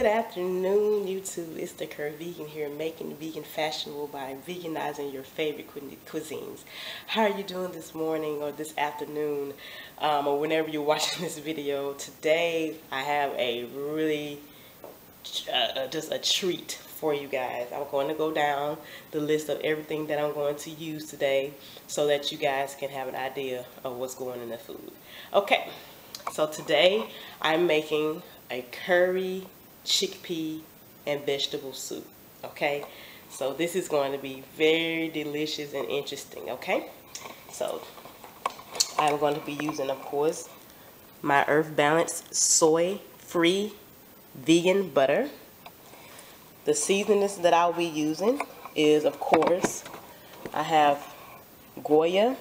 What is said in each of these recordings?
Good afternoon, YouTube. It's the Curvegan here, making vegan fashionable by veganizing your favorite cuisines. How are you doing this morning or this afternoon, or whenever you're watching this video? Today, I have a really, just a treat for you guys. I'm going to go down the list of everything that I'm going to use today so that you guys can have an idea of what's going in the food. Okay, so today I'm making a curry, chickpea, and vegetable soup. Okay, so this is going to be very delicious and interesting. Okay, so I'm going to be using, of course, my earth balanced soy free vegan butter. The seasonings that I'll be using is, of course, I have Goya.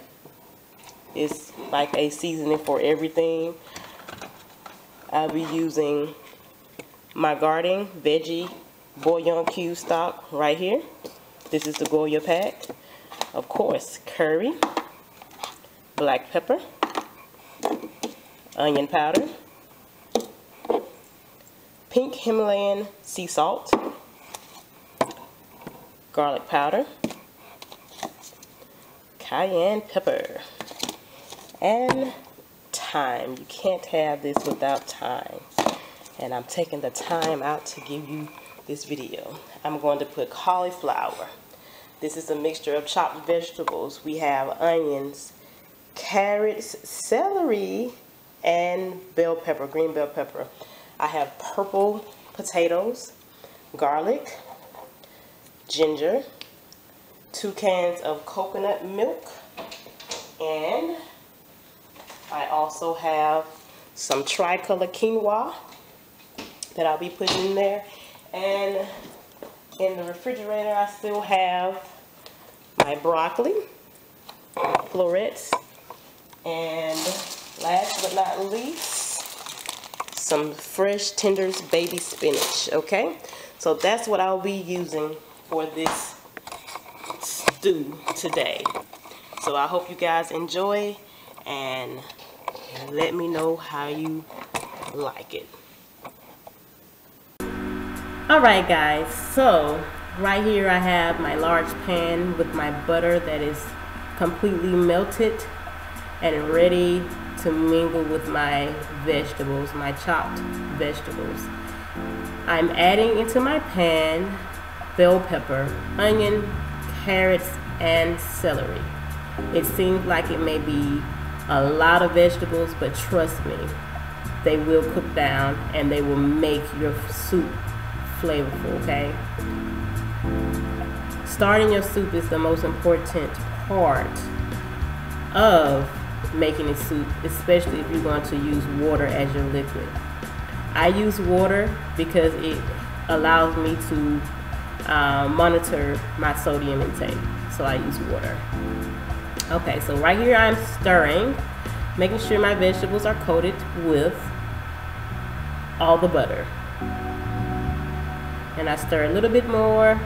It's like a seasoning for everything. I'll be using my garden veggie bouillon cube stock right here. This is the Goya pack. Of course, curry, black pepper, onion powder, pink Himalayan sea salt, garlic powder, cayenne pepper, and thyme. You can't have this without thyme. And I'm taking the time out to give you this video. I'm going to put cauliflower. This is a mixture of chopped vegetables. We have onions, carrots, celery, and bell pepper, green bell pepper. I have purple potatoes, garlic, ginger, 2 cans of coconut milk, and I also have some tricolor quinoa that I'll be putting in there. And in the refrigerator, I still have my broccoli, florets, and last but not least, some fresh tenders baby spinach. Okay, so that's what I'll be using for this stew today. So I hope you guys enjoy and let me know how you like it. Alright guys, so right here I have my large pan with my butter that is completely melted and ready to mingle with my vegetables, my chopped vegetables. I'm adding into my pan bell pepper, onion, carrots, and celery. It seems like it may be a lot of vegetables, but trust me, they will cook down and they will make your soup flavorful. Okay, starting your soup is the most important part of making a soup, especially if you're going to use water as your liquid. I use water because it allows me to monitor my sodium intake, so I use water. Okay, so right here I'm stirring, making sure my vegetables are coated with all the butter. And I stir a little bit more,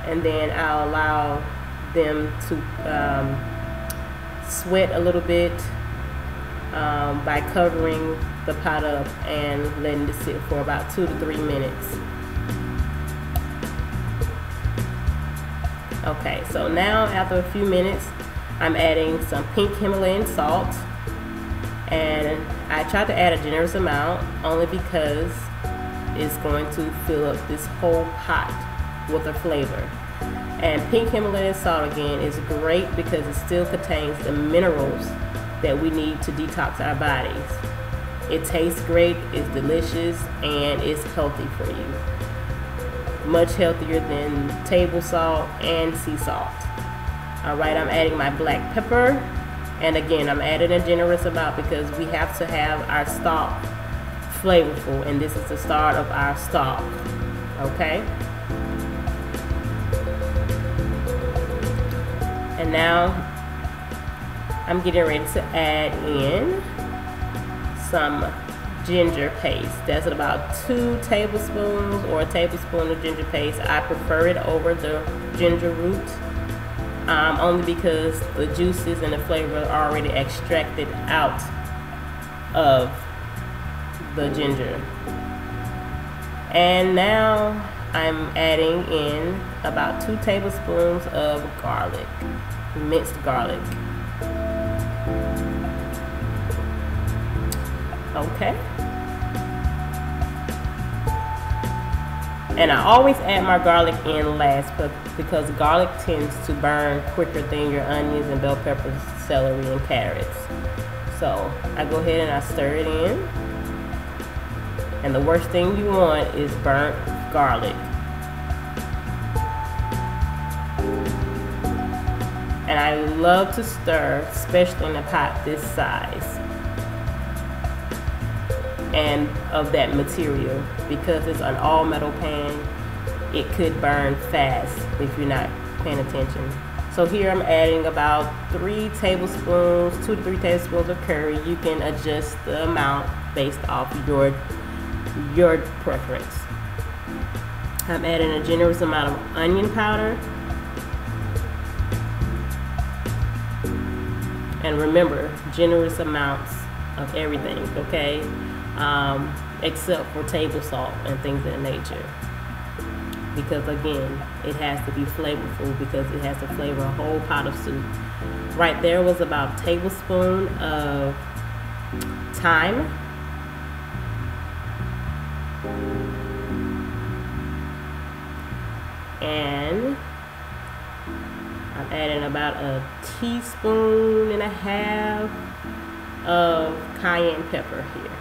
and then I'll allow them to sweat a little bit by covering the pot up and letting it sit for about 2 to 3 minutes. Okay, so now after a few minutes, I'm adding some pink Himalayan salt, and I try to add a generous amount only because it's going to fill up this whole pot with a flavor. And pink Himalayan salt again is great because it still contains the minerals that we need to detox our bodies. It tastes great, it's delicious, and it's healthy for you. Much healthier than table salt and sea salt. Alright, I'm adding my black pepper. And again, I'm adding a generous amount because we have to have our stock flavorful, and this is the start of our stock. Okay? And now I'm getting ready to add in some ginger paste. That's about 2 tablespoons or a tablespoon of ginger paste. I prefer it over the ginger root. Only because the juices and the flavor are already extracted out of the ginger. And now I'm adding in about 2 tablespoons of garlic, minced garlic. Okay. And I always add my garlic in last, but because garlic tends to burn quicker than your onions and bell peppers, celery, and carrots. So I go ahead and I stir it in. And the worst thing you want is burnt garlic. And I love to stir, especially in a pot this size and of that material, because it's an all metal pan. It could burn fast if you're not paying attention. So here I'm adding about 3 tablespoons, 2 to 3 tablespoons of curry. You can adjust the amount based off your preference. I'm adding a generous amount of onion powder. And remember, generous amounts of everything, okay? Except for table salt and things of that nature. Because again, it has to be flavorful, because it has to flavor a whole pot of soup. Right there was about a tablespoon of thyme. And I'm adding about a teaspoon and a half of cayenne pepper here.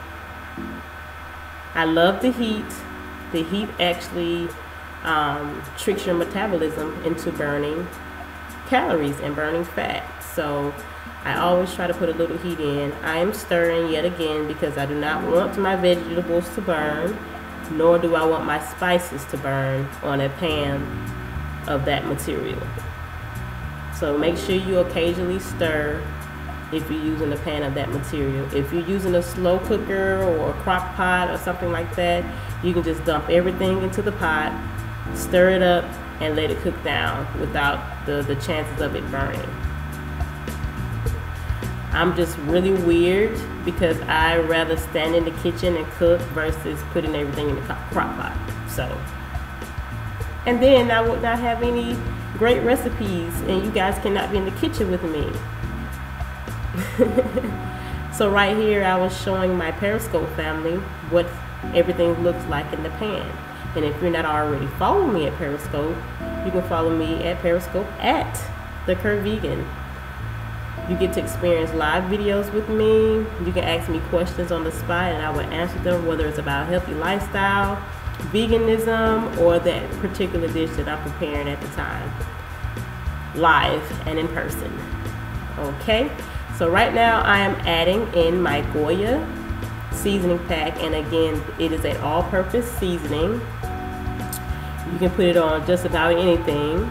I love the heat. The heat actually tricks your metabolism into burning calories and burning fat. So I always try to put a little heat in. I am stirring yet again because I do not want my vegetables to burn, nor do I want my spices to burn on a pan of that material. So make sure you occasionally stir if you're using a pan of that material. If you're using a slow cooker or a crock pot or something like that, you can just dump everything into the pot, stir it up, and let it cook down without the chances of it burning. I'm just really weird because I rather stand in the kitchen and cook versus putting everything in the crock pot. So, and then I would not have any great recipes, and you guys cannot be in the kitchen with me. So right here I was showing my Periscope family what everything looks like in the pan. And if you're not already following me at Periscope, you can follow me at Periscope at the Curvegan. You get to experience live videos with me. You can ask me questions on the spot and I will answer them, whether it's about healthy lifestyle, veganism, or that particular dish that I'm preparing at the time, live and in person. Okay, so right now I am adding in my Goya seasoning pack, and again, it is an all-purpose seasoning. You can put it on just about anything,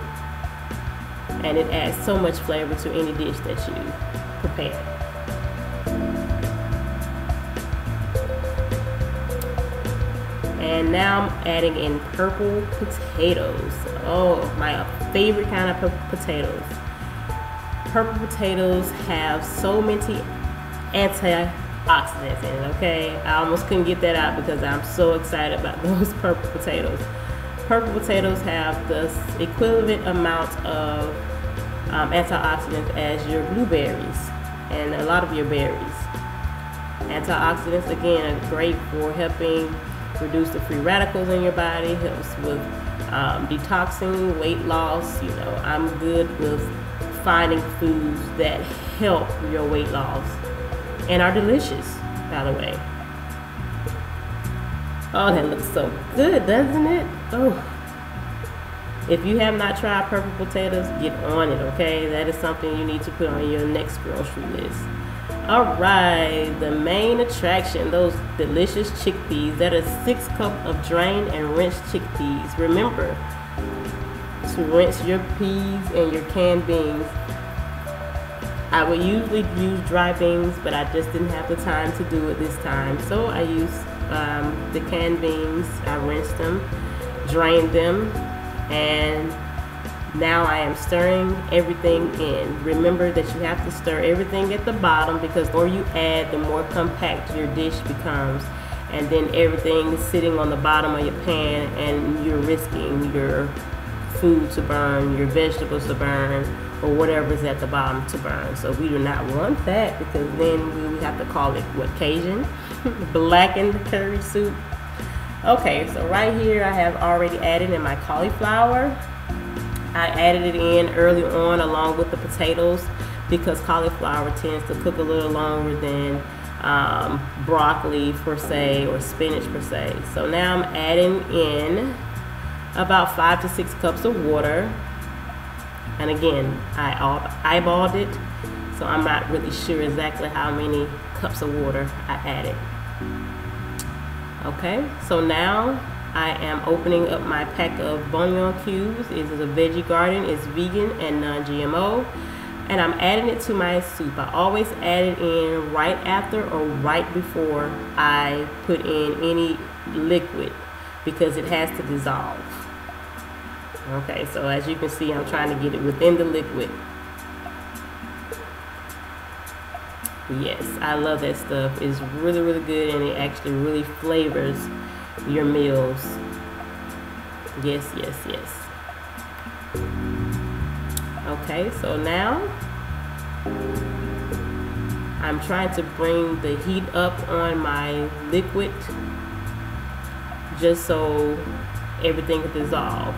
and it adds so much flavor to any dish that you prepare. And now I'm adding in purple potatoes. Oh, my favorite kind of potatoes. Purple potatoes have so many antioxidants in it, okay? I almost couldn't get that out because I'm so excited about those purple potatoes. Purple potatoes have the equivalent amount of antioxidants as your blueberries and a lot of your berries. Antioxidants, again, are great for helping reduce the free radicals in your body, helps with detoxing, weight loss. You know, I'm good with finding foods that help your weight loss and are delicious, by the way. Oh, that looks so good, doesn't it? Oh, if you have not tried purple potatoes, get on it, okay? That is something you need to put on your next grocery list. All right, the main attraction, those delicious chickpeas. That is 6 cups of drained and rinsed chickpeas. Remember to rinse your peas and your canned beans. I would usually use dry beans, but I just didn't have the time to do it this time. So I used the canned beans. I rinsed them, drained them, and now I am stirring everything in. Remember that you have to stir everything at the bottom, because the more you add, the more compact your dish becomes. and then everything is sitting on the bottom of your pan, and you're risking your food to burn, your vegetables to burn, or whatever's at the bottom to burn. So we do not want that, because then we have to call it what, Cajun? Blackened curry soup. Okay, so right here I have already added in my cauliflower. I added it in early on along with the potatoes, because cauliflower tends to cook a little longer than broccoli per se, or spinach per se. So now I'm adding in about 5 to 6 cups of water. And again, I eyeballed it, so I'm not really sure exactly how many cups of water I added. Okay, so now I am opening up my pack of bouillon cubes. It is a veggie garden, it's vegan and non-GMO. And I'm adding it to my soup. I always add it in right after or right before I put in any liquid, because it has to dissolve. Okay, so as you can see, I'm trying to get it within the liquid. Yes, I love that stuff. It's really, really good, and it actually really flavors your meals. Yes, yes, yes. Okay, so now I'm trying to bring the heat up on my liquid just so everything can dissolve.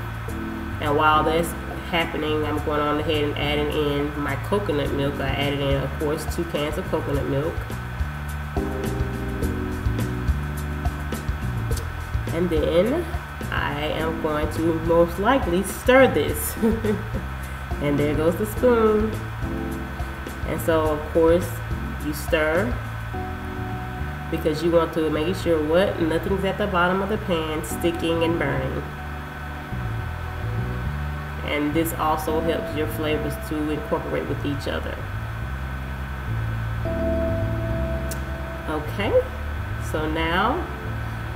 And while that's happening, I'm going on ahead and adding in my coconut milk. I added in, of course, 2 cans of coconut milk. And then I am going to most likely stir this. And there goes the spoon. And so, of course, you stir, because you want to make sure what, nothing's at the bottom of the pan sticking and burning. And this also helps your flavors to incorporate with each other. Okay, so now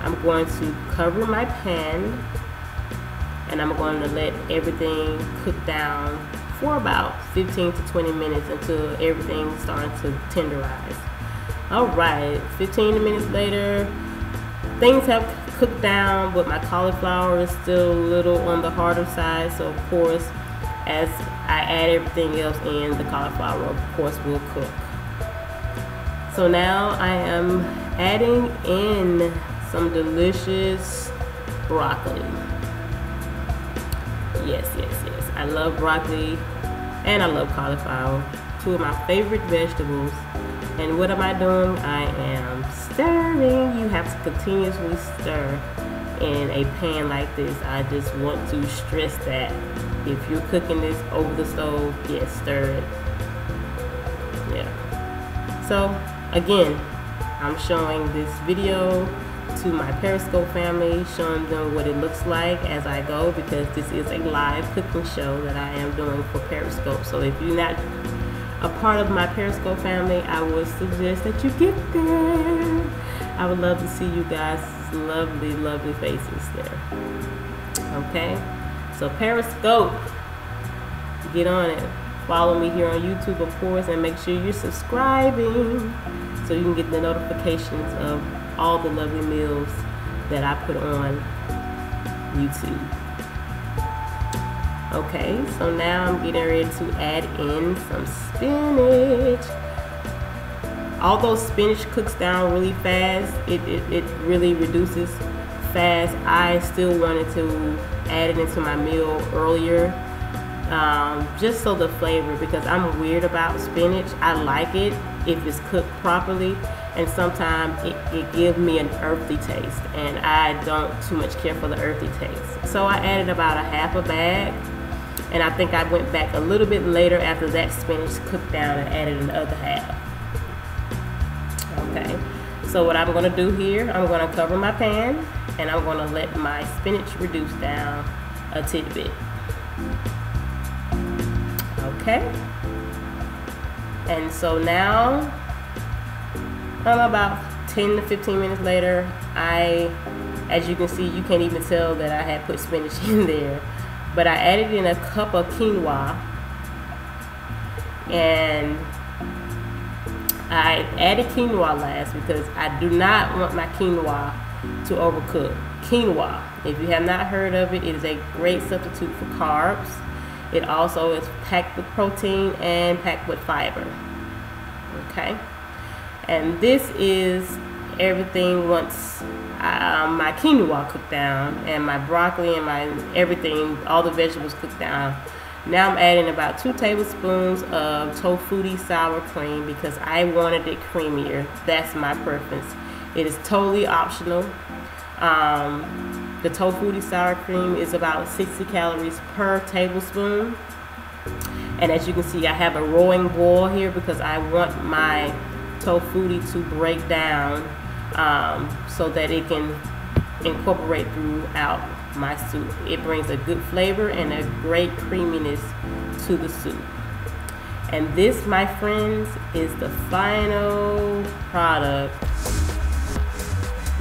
I'm going to cover my pan, and I'm going to let everything cook down for about 15 to 20 minutes until everything starts to tenderize. All right, 15 minutes later, things have cooked down, but my cauliflower is still a little on the harder side. So of course, as I add everything else in, the cauliflower of course will cook. So now I am adding in some delicious broccoli. Yes, yes, yes. I love broccoli and I love cauliflower, 2 of my favorite vegetables. And what am I doing? I am stirring. You have to continuously stir in a pan like this. I just want to stress that. If you're cooking this over the stove, yes, stir it. Yeah. So again, I'm showing this video to my Periscope family, showing them what it looks like as I go, because this is a live cooking show that I am doing for Periscope. So if you're not a part of my Periscope family, I would suggest that you get there. I would love to see you guys' lovely, lovely faces there. Okay, so Periscope, get on it. Follow me here on YouTube, of course, and make sure you're subscribing so you can get the notifications of all the lovely meals that I put on YouTube. Okay, so now I'm getting ready to add in some spinach. Although spinach cooks down really fast, it really reduces fast. I still wanted to add it into my meal earlier, just so the flavor, because I'm weird about spinach. I like it if it's cooked properly, and sometimes it gives me an earthy taste, and I don't too much care for the earthy taste. So I added about a half a bag. And I think I went back a little bit later after that spinach cooked down and added another half. Okay, so what I'm going to do here, I'm going to cover my pan, and I'm going to let my spinach reduce down a tidbit. Okay, and so now, about 10 to 15 minutes later, as you can see, you can't even tell that I had put spinach in there. But I added in a cup of quinoa, and I added quinoa last because I do not want my quinoa to overcook. Quinoa, if you have not heard of it, it is a great substitute for carbs. It also is packed with protein and packed with fiber. Okay, and this is everything once my quinoa cooked down and my broccoli and my everything, all the vegetables cooked down. Now I'm adding about 2 tablespoons of tofu sour cream because I wanted it creamier. That's my preference. It is totally optional. The tofu sour cream is about 60 calories per tablespoon. And as you can see, I have a rolling boil here because I want my tofu to break down so that it can incorporate throughout my soup. It brings a good flavor and a great creaminess to the soup. And this, my friends, is the final product,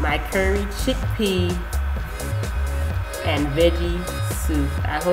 my curry chickpea and veggie soup. I hope